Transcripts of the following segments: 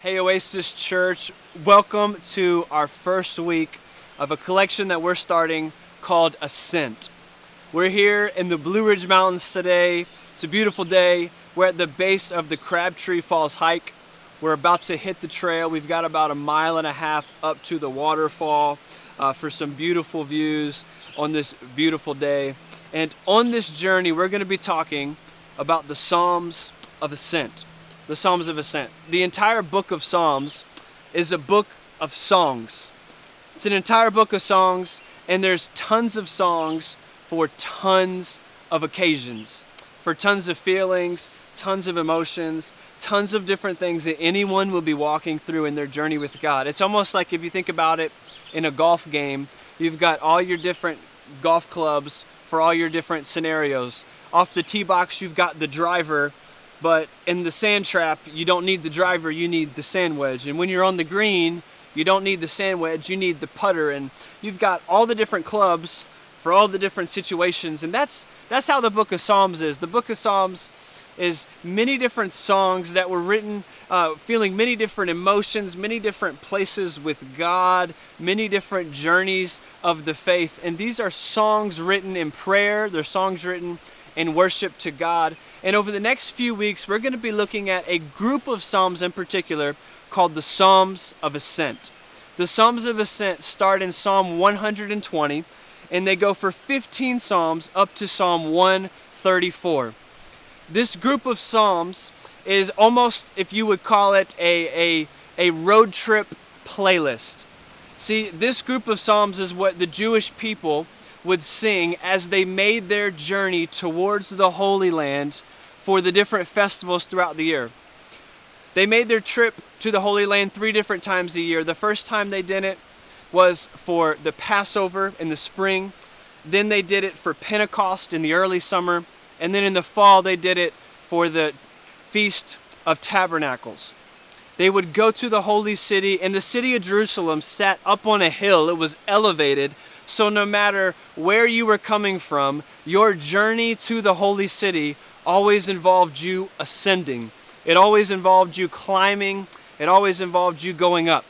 Hey Oasis Church, welcome to our first week of a collection that we're starting called Ascent. We're here in the Blue Ridge Mountains today. It's a beautiful day. We're at the base of the Crabtree Falls hike. We're about to hit the trail. We've got about 1.5 miles up to the waterfall for some beautiful views on this beautiful day. And on this journey, we're going to be talking about the Psalms of Ascent. The Psalms of Ascent. The entire book of Psalms is a book of songs. It's an entire book of songs, and there's tons of songs for tons of occasions, for tons of feelings, tons of emotions, tons of different things that anyone will be walking through in their journey with God. It's almost like if you think about it in a golf game, you've got all your different golf clubs for all your different scenarios. Off the tee box, you've got the driver, but in the sand trap, you don't need the driver, you need the sand wedge. And when you're on the green, you don't need the sand wedge, you need the putter. And you've got all the different clubs for all the different situations. And that's how the book of Psalms is. The book of Psalms is many different songs that were written feeling many different emotions, many different places with God, many different journeys of the faith. And these are songs written in prayer, they're songs written in worship to God. And over the next few weeks, we're going to be looking at a group of Psalms in particular called the Psalms of Ascent. The Psalms of Ascent start in Psalm 120, and they go for 15 Psalms up to Psalm 134. This group of Psalms is almost, if you would call it, a road trip playlist. See, this group of Psalms is what the Jewish people would sing as they made their journey towards the Holy Land for the different festivals throughout the year. They made their trip to the Holy Land 3 different times a year. The first time they did it was for the Passover in the spring. Then they did it for Pentecost in the early summer. And then in the fall they did it for the Feast of Tabernacles. They would go to the holy city, and the city of Jerusalem sat up on a hill. It was elevated. So no matter where you were coming from, your journey to the holy city always involved you ascending. It always involved you climbing. It always involved you going up.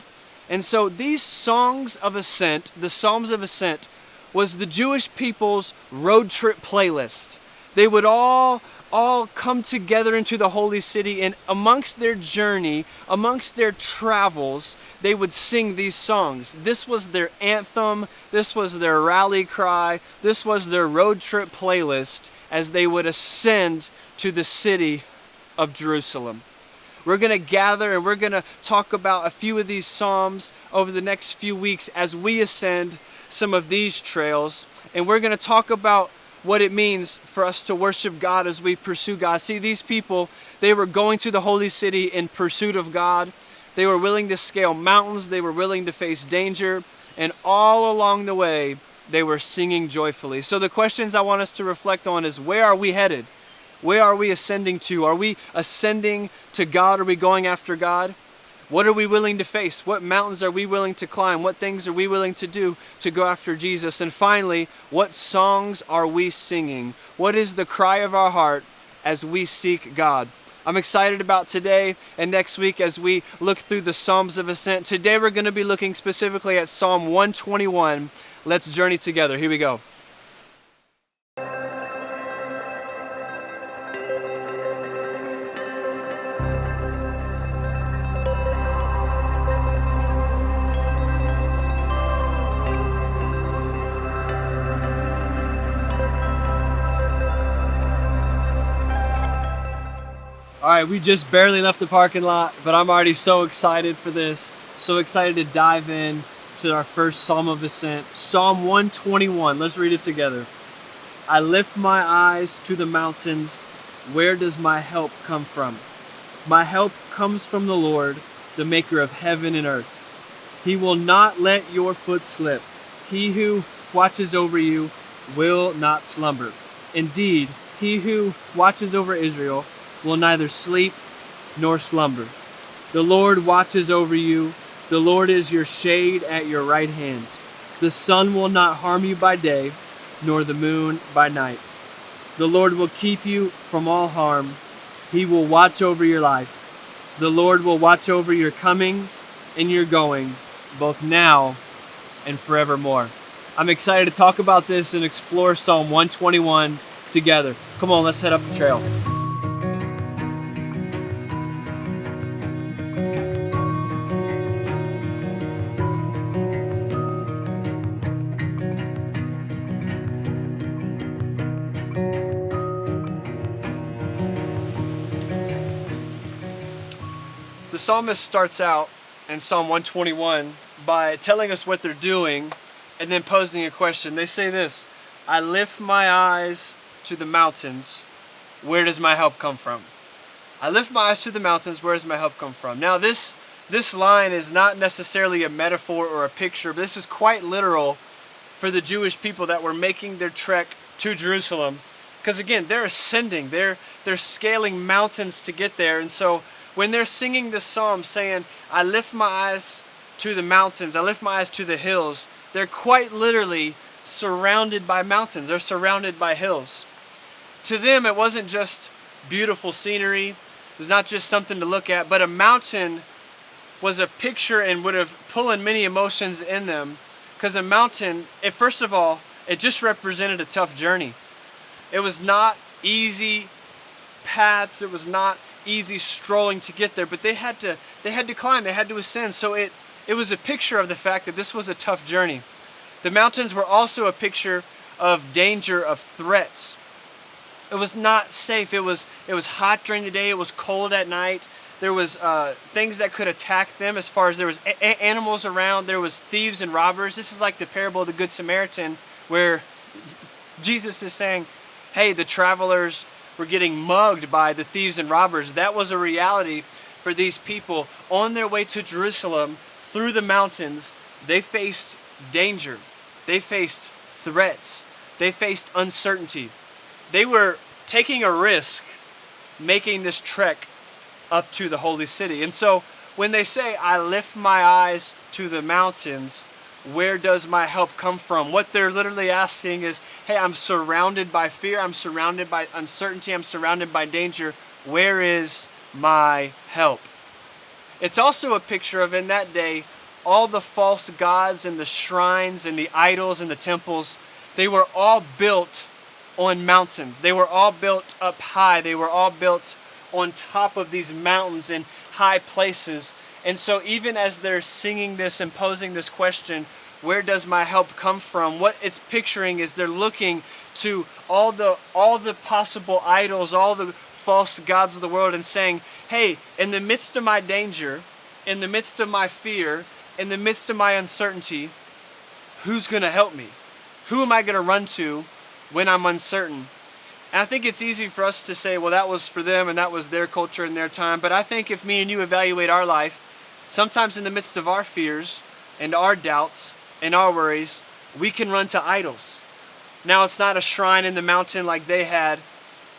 And so these songs of ascent, the Psalms of Ascent, was the Jewish people's road trip playlist. They would all come together into the holy city, and amongst their journey, amongst their travels, they would sing these songs. This was their anthem, this was their rally cry, this was their road trip playlist as they would ascend to the city of Jerusalem. We're going to gather and we're going to talk about a few of these psalms over the next few weeks as we ascend some of these trails, and we're going to talk about what it means for us to worship God as we pursue God. See, these people, they were going to the holy city in pursuit of God. They were willing to scale mountains. They were willing to face danger. And all along the way, they were singing joyfully. So the questions I want us to reflect on is, where are we headed? Where are we ascending to? Are we ascending to God? Are we going after God? What are we willing to face? What mountains are we willing to climb? What things are we willing to do to go after Jesus? And finally, what songs are we singing? What is the cry of our heart as we seek God? I'm excited about today and next week as we look through the Psalms of Ascent. Today we're going to be looking specifically at Psalm 121. Let's journey together. Here we go. All right, we just barely left the parking lot, but I'm already so excited for this. So excited to dive in to our first Psalm of Ascent. Psalm 121, let's read it together. I lift my eyes to the mountains. Where does my help come from? My help comes from the Lord, the maker of heaven and earth. He will not let your foot slip. He who watches over you will not slumber. Indeed, he who watches over Israel will neither sleep nor slumber. The Lord watches over you. The Lord is your shade at your right hand. The sun will not harm you by day, nor the moon by night. The Lord will keep you from all harm. He will watch over your life. The Lord will watch over your coming and your going, both now and forevermore. I'm excited to talk about this and explore Psalm 121 together. Come on, let's head up the trail. The psalmist starts out in Psalm 121 by telling us what they're doing and then posing a question. They say this: I lift my eyes to the mountains. Where does my help come from? I lift my eyes to the mountains. Where does my help come from? Now this line is not necessarily a metaphor or a picture, but this is quite literal for the Jewish people that were making their trek to Jerusalem. Because again, they're ascending, they're scaling mountains to get there. And so when they're singing this psalm saying, I lift my eyes to the mountains, I lift my eyes to the hills, they're quite literally surrounded by mountains. They're surrounded by hills. To them, it wasn't just beautiful scenery. It was not just something to look at, but a mountain was a picture and would have pulled in many emotions in them. Because a mountain, first of all, it just represented a tough journey. It was not easy paths. It was not easy strolling to get there, but they had to climb, they had to ascend. So it was a picture of the fact that this was a tough journey. The mountains were also a picture of danger, of threats. It was not safe. It was hot during the day. It was cold at night. There was things that could attack them, as far as there was animals around. There was thieves and robbers. This is like the parable of the Good Samaritan, where Jesus is saying, hey, the travelers were getting mugged by the thieves and robbers. That was a reality for these people on their way to Jerusalem through the mountains. They faced danger. They faced threats. They faced uncertainty. They were taking a risk making this trek up to the holy city. And so when they say, I lift my eyes to the mountains, where does my help come from? What they're literally asking is, hey, I'm surrounded by fear, I'm surrounded by uncertainty, I'm surrounded by danger. Where is my help? It's also a picture of, in that day, all the false gods and the shrines and the idols and the temples. They were all built on mountains. They were all built up high. They were all built on top of these mountains in high places. And so even as they're singing this and posing this question, where does my help come from? What it's picturing is they're looking to all the possible idols, all the false gods of the world, and saying, hey, in the midst of my danger, in the midst of my fear, in the midst of my uncertainty, who's going to help me? Who am I going to run to when I'm uncertain? And I think it's easy for us to say, well, that was for them and that was their culture and their time. But I think if me and you evaluate our life, sometimes in the midst of our fears and our doubts and our worries, we can run to idols. Now, it's not a shrine in the mountain like they had,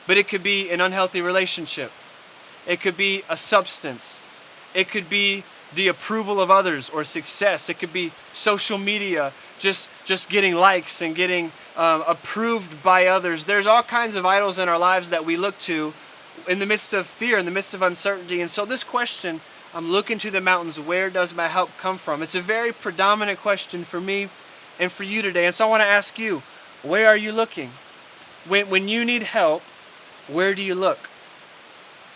but it could be an unhealthy relationship. It could be a substance. It could be the approval of others or success. It could be social media, just getting likes and getting approved by others. There's all kinds of idols in our lives that we look to in the midst of fear, in the midst of uncertainty. And so this question, I'm looking to the mountains, where does my help come from? It's a very predominant question for me and for you today. And so I want to ask you, where are you looking? When you need help, where do you look?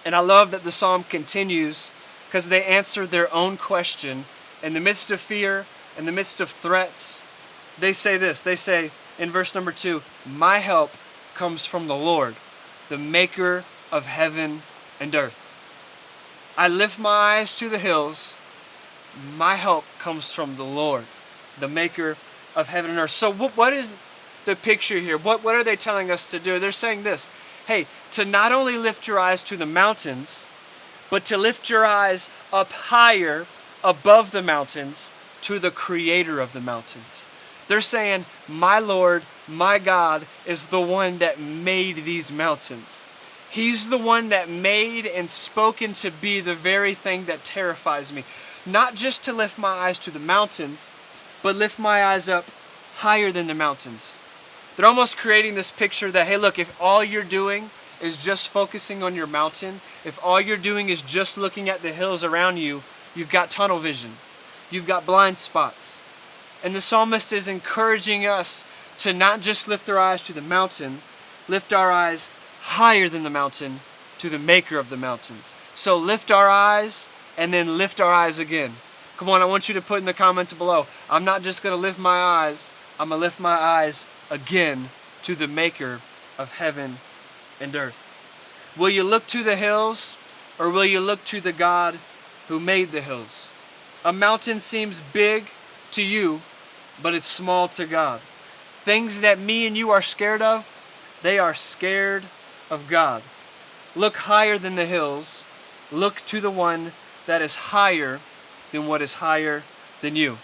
And I love that the psalm continues because they answer their own question. In the midst of fear, in the midst of threats, they say this. They say in verse number 2, my help comes from the Lord, the maker of heaven and earth. I lift my eyes to the hills. My help comes from the Lord, the maker of heaven and earth. So what is the picture here? What are they telling us to do? They're saying this. Hey, to not only lift your eyes to the mountains, but to lift your eyes up higher above the mountains to the creator of the mountains. They're saying, my Lord, my God is the one that made these mountains. He's the one that made and spoken to be the very thing that terrifies me. Not just to lift my eyes to the mountains, but lift my eyes up higher than the mountains. They're almost creating this picture that, hey, look, if all you're doing is just focusing on your mountain, if all you're doing is just looking at the hills around you, you've got tunnel vision. You've got blind spots. And the psalmist is encouraging us to not just lift our eyes to the mountain, lift our eyes higher than the mountain to the maker of the mountains. So lift our eyes and then lift our eyes again. Come on, I want you to put in the comments below, I'm not just gonna lift my eyes, I'm gonna lift my eyes again to the maker of heaven and earth. Will you look to the hills, or will you look to the God who made the hills? A mountain seems big to you, but it's small to God. Things that me and you are scared of, they are scared of God. Look higher than the hills. Look to the one that is higher than what is higher than you.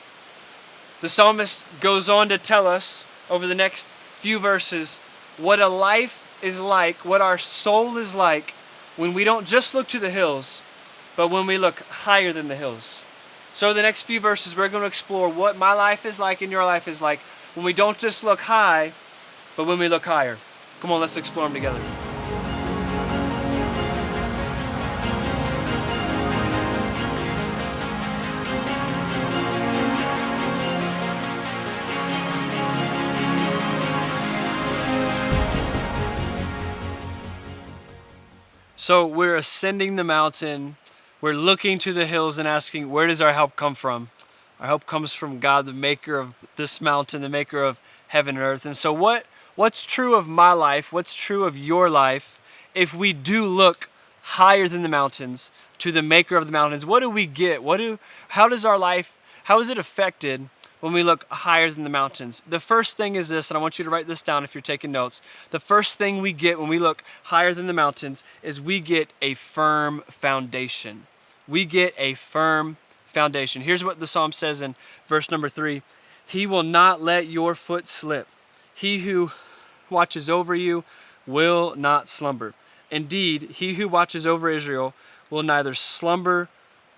The psalmist goes on to tell us over the next few verses what a life is like, what our soul is like when we don't just look to the hills, but when we look higher than the hills. So the next few verses, we're going to explore what my life is like and your life is like when we don't just look high, but when we look higher. Come on, let's explore them together. So we're ascending the mountain, we're looking to the hills and asking, where does our help come from? Our help comes from God, the maker of this mountain, the maker of heaven and earth. And so what's true of my life, what's true of your life, if we do look higher than the mountains, to the maker of the mountains? What do we get? How is it affected when we look higher than the mountains? The first thing is this, and I want you to write this down if you're taking notes. The first thing we get when we look higher than the mountains is we get a firm foundation. We get a firm foundation. Here's what the psalm says in verse number 3. He will not let your foot slip. He who watches over you will not slumber. Indeed, he who watches over Israel will neither slumber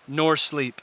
nor sleep.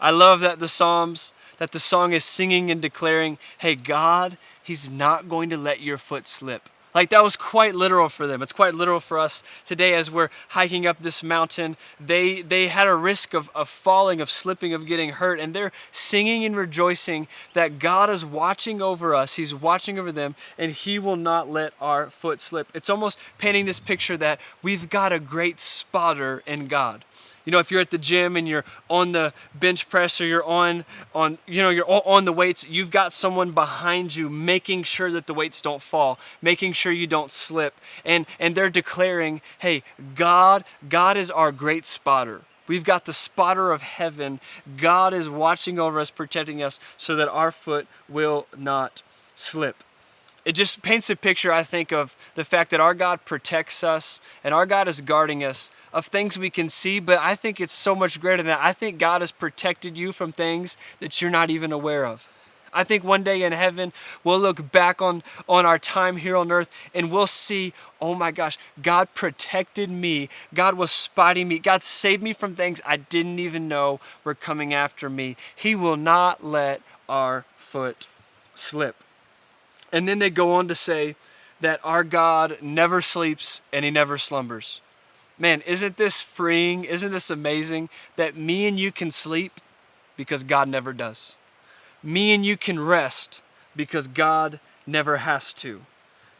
I love that the song is singing and declaring, hey, God, he's not going to let your foot slip. Like, that was quite literal for them. It's quite literal for us today as we're hiking up this mountain. They had a risk of falling, of slipping, of getting hurt, and they're singing and rejoicing that God is watching over us. He's watching over them, and he will not let our foot slip. It's almost painting this picture that we've got a great spotter in God. You know, if you're at the gym and you're on the bench press or you're on the weights, you've got someone behind you making sure that the weights don't fall, making sure you don't slip. And they're declaring, hey, God is our great spotter. We've got the spotter of heaven. God is watching over us, protecting us so that our foot will not slip. It just paints a picture, I think, of the fact that our God protects us and our God is guarding us of things we can see, but I think it's so much greater than that. I think God has protected you from things that you're not even aware of. I think one day in heaven, we'll look back on our time here on earth and we'll see, oh my gosh, God protected me. God was spotting me. God saved me from things I didn't even know were coming after me. He will not let our foot slip. And then they go on to say that our God never sleeps and he never slumbers. Man, isn't this freeing? Isn't this amazing that me and you can sleep because God never does? Me and you can rest because God never has to.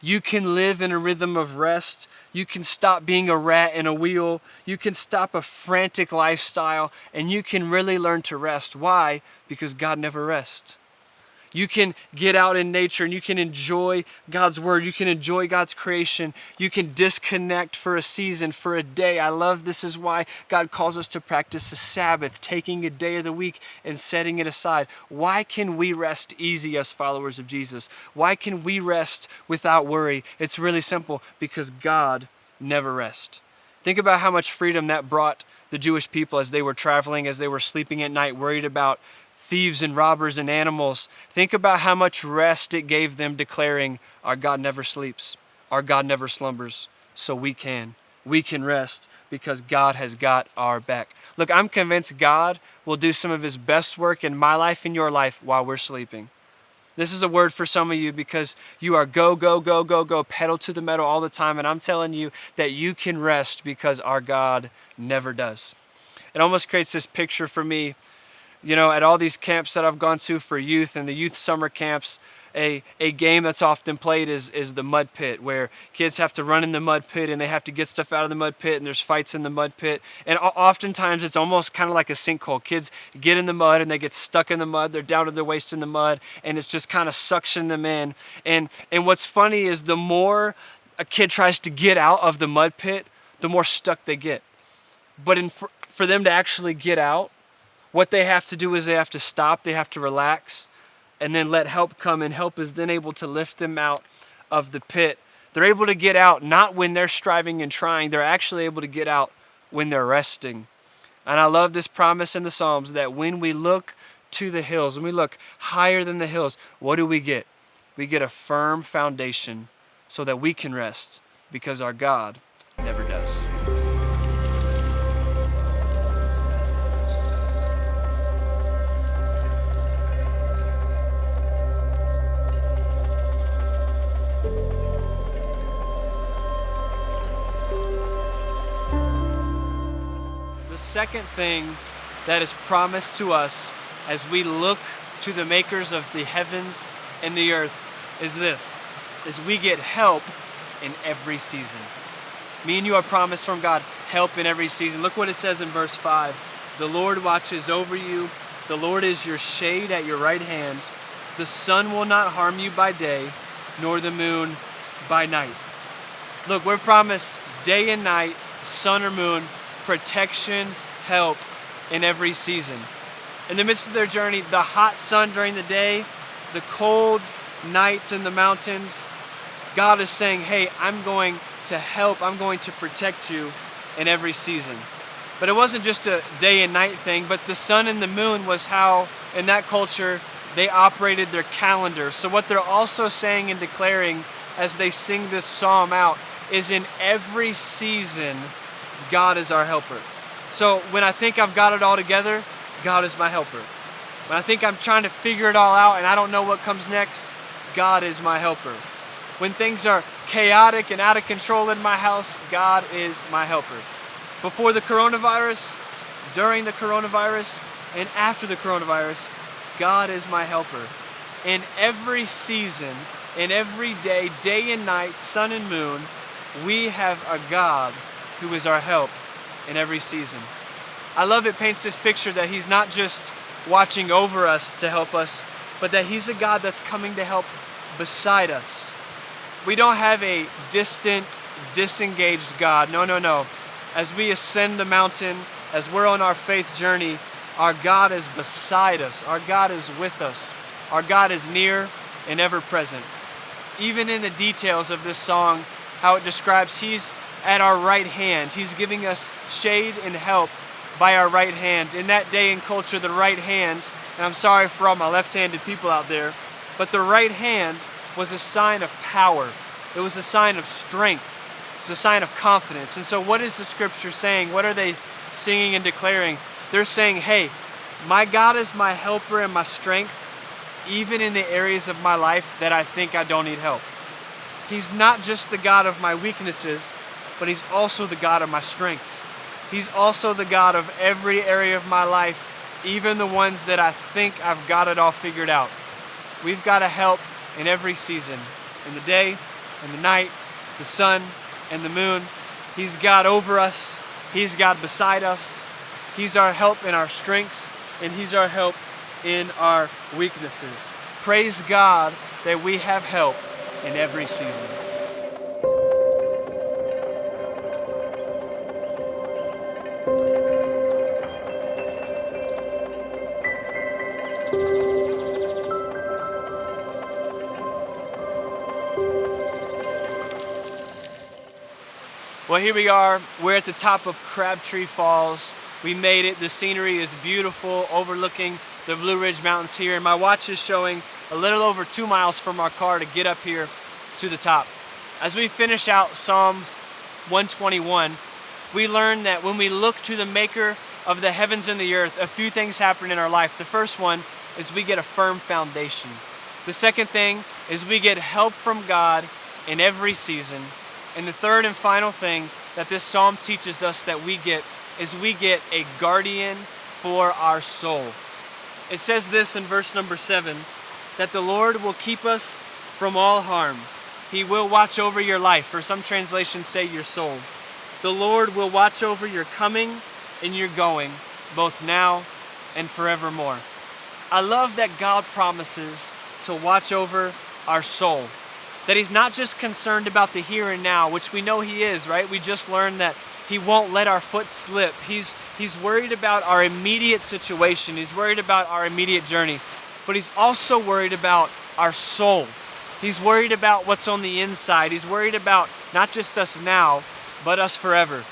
You can live in a rhythm of rest. You can stop being a rat in a wheel. You can stop a frantic lifestyle and you can really learn to rest. Why? Because God never rests. You can get out in nature and you can enjoy God's word. You can enjoy God's creation. You can disconnect for a season, for a day. I love this is why God calls us to practice the Sabbath, taking a day of the week and setting it aside. Why can we rest easy as followers of Jesus? Why can we rest without worry? It's really simple, because God never rests. Think about how much freedom that brought the Jewish people as they were traveling, as they were sleeping at night, worried about thieves and robbers and animals. Think about how much rest it gave them, declaring, our God never sleeps, our God never slumbers, so we can rest because God has got our back. Look, I'm convinced God will do some of his best work in my life and your life while we're sleeping. This is a word for some of you because you are go, go, go, go, go, pedal to the metal all the time. And I'm telling you that you can rest because our God never does. It almost creates this picture for me, at all these camps that I've gone to for youth and the youth summer camps. A game that's often played is the mud pit, where kids have to run in the mud pit and they have to get stuff out of the mud pit, and there's fights in the mud pit. And oftentimes it's almost kind of like a sinkhole. Kids get in the mud and they get stuck in the mud. They're down to their waist in the mud, and it's just kind of suction them in. And what's funny is the more a kid tries to get out of the mud pit, the more stuck they get. But for them to actually get out, what they have to do is they have to stop, they have to relax, and then let help come, and help is then able to lift them out of the pit. They're able to get out not when they're striving and trying, they're actually able to get out when they're resting. And I love this promise in the Psalms that when we look to the hills, when we look higher than the hills, what do we get? We get a firm foundation so that we can rest, because our God never does. Second thing that is promised to us as we look to the makers of the heavens and the earth is we get help in every season. Me and you are promised from God help in every season. Look what it says in verse 5. The Lord watches over you. The Lord is your shade at your right hand. The sun will not harm you by day, nor the moon by night. Look, we're promised day and night, sun or moon, protection, help in every season. In the midst of their journey, the hot sun during the day, the cold nights in the mountains, God is saying, hey, I'm going to help, I'm going to protect you in every season. But it wasn't just a day and night thing, but the sun and the moon was how, in that culture, they operated their calendar. So what they're also saying and declaring as they sing this psalm out is in every season, God is our helper. So when I think I've got it all together, God is my helper. When I think I'm trying to figure it all out and I don't know what comes next, God is my helper. When things are chaotic and out of control in my house, God is my helper. Before the coronavirus, during the coronavirus, and after the coronavirus, God is my helper. In every season, in every day, day and night, sun and moon, we have a God who is our help in every season. I love it paints this picture that He's not just watching over us to help us, but that He's a God that's coming to help beside us. We don't have a distant, disengaged God. No. As we ascend the mountain, as we're on our faith journey, our God is beside us. Our God is with us. Our God is near and ever present. Even in the details of this song, how it describes He's at our right hand. He's giving us shade and help by our right hand. In that day and culture, the right hand, and I'm sorry for all my left-handed people out there, but the right hand was a sign of power. It was a sign of strength. It was a sign of confidence. And so what is the scripture saying? What are they singing and declaring? They're saying, hey, my God is my helper and my strength, even in the areas of my life that I think I don't need help. He's not just the God of my weaknesses, but He's also the God of my strengths. He's also the God of every area of my life, even the ones that I think I've got it all figured out. We've got a help in every season, in the day, in the night, the sun, and the moon. He's God over us. He's God beside us. He's our help in our strengths, and He's our help in our weaknesses. Praise God that we have help in every season. Well, here we are. We're at the top of Crabtree Falls. We made it. The scenery is beautiful, overlooking the Blue Ridge Mountains here. And my watch is showing a little over 2 miles from our car to get up here to the top. As we finish out Psalm 121, we learn that when we look to the Maker of the heavens and the earth, a few things happen in our life. The first one is we get a firm foundation. The second thing is we get help from God in every season. And the third and final thing that this psalm teaches us that we get is we get a guardian for our soul. It says this in verse number 7, that the Lord will keep us from all harm. He will watch over your life, or some translations say your soul. The Lord will watch over your coming and your going, both now and forevermore. I love that God promises to watch over our soul. That He's not just concerned about the here and now, which we know He is, right? We just learned that He won't let our foot slip. He's worried about our immediate situation. He's worried about our immediate journey. But He's also worried about our soul. He's worried about what's on the inside. He's worried about not just us now, but us forever.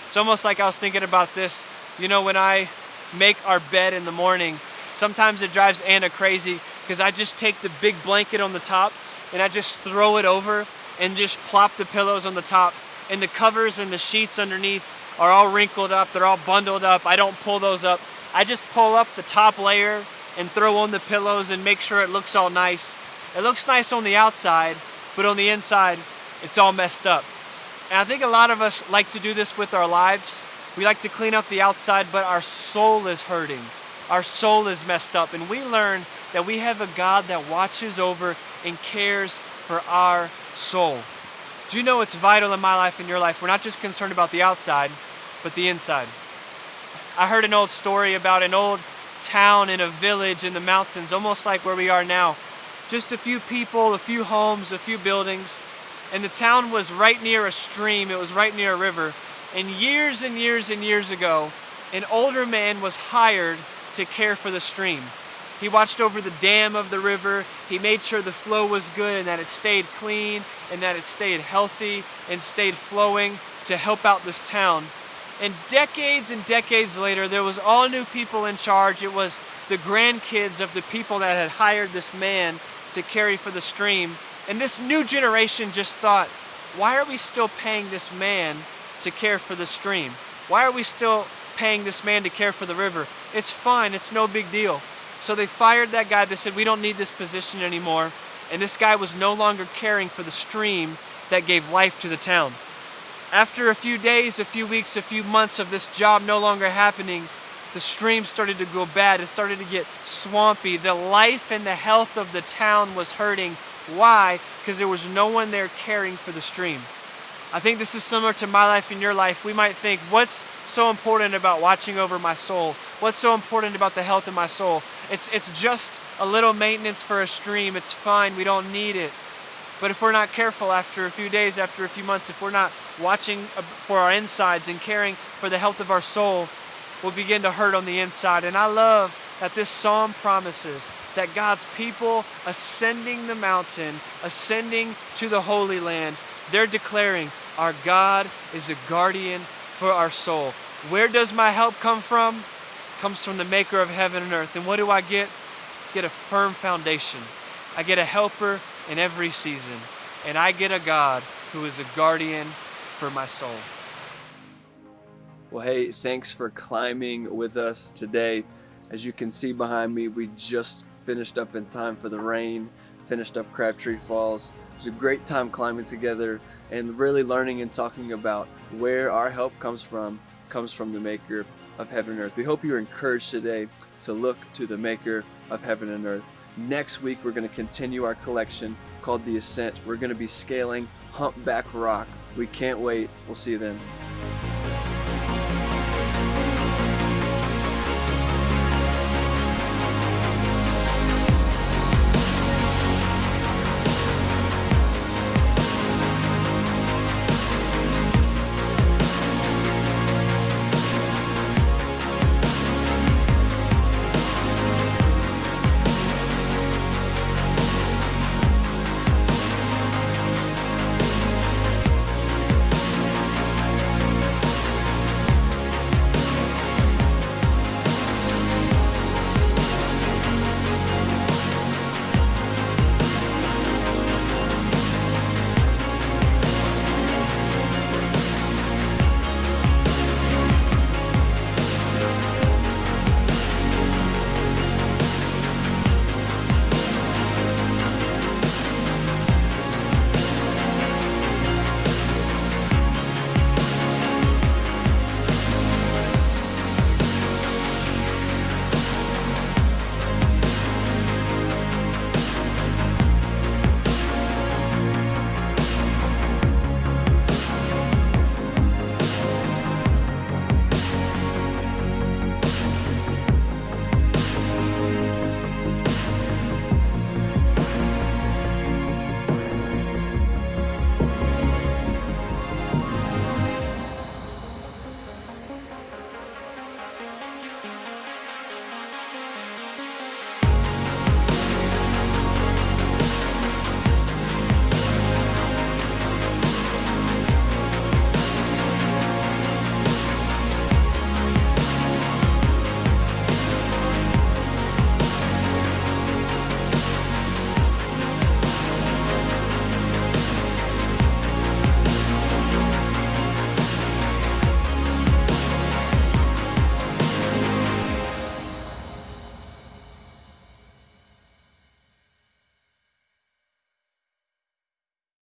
It's almost like I was thinking about this, when I make our bed in the morning, sometimes it drives Anna crazy because I just take the big blanket on the top and I just throw it over and just plop the pillows on the top, and the covers and the sheets underneath are all wrinkled up, they're all bundled up. I don't pull those up. I just pull up the top layer and throw on the pillows and make sure it looks all nice. It looks nice on the outside, but on the inside, it's all messed up. And I think a lot of us like to do this with our lives. We like to clean up the outside, but our soul is hurting. Our soul is messed up, and we learn that we have a God that watches over and cares for our soul. Do you know it's vital in my life and your life? We're not just concerned about the outside, but the inside. I heard an old story about an old town in a village in the mountains, almost like where we are now. Just a few people, a few homes, a few buildings, and the town was right near a stream. It was right near a river. And years and years and years ago, an older man was hired to care for the stream. He watched over the dam of the river. He made sure the flow was good and that it stayed clean and that it stayed healthy and stayed flowing to help out this town. And decades later, there was all new people in charge. It was the grandkids of the people that had hired this man to carry for the stream. And this new generation just thought, why are we still paying this man to care for the stream? Why are we still paying this man to care for the river? It's fine, it's no big deal. So they fired that guy. They said, we don't need this position anymore. And this guy was no longer caring for the stream that gave life to the town. After a few days, a few weeks, a few months of this job no longer happening, the stream started to go bad. It started to get swampy. The life and the health of the town was hurting. Why? Because there was no one there caring for the stream. I think this is similar to my life and your life. We might think, what's so important about watching over my soul? What's so important about the health of my soul? It's just a little maintenance for a stream. It's fine. We don't need it. But if we're not careful, after a few days, after a few months, if we're not watching for our insides and caring for the health of our soul, we'll begin to hurt on the inside. And I love that this psalm promises that God's people ascending the mountain, ascending to the Holy Land, they're declaring, our God is a guardian for our soul. Where does my help come from? It comes from the maker of heaven and earth. And what do I get? Get a firm foundation. I get a helper in every season. And I get a God who is a guardian for my soul. Well, hey, thanks for climbing with us today. As you can see behind me, we just finished up in time for the rain, finished up Crabtree Falls. It was a great time climbing together and really learning and talking about where our help comes from the maker of heaven and earth. We hope you're encouraged today to look to the maker of heaven and earth. Next week, we're going to continue our collection called the Ascent. We're going to be scaling Humpback Rock. We can't wait. We'll see you then.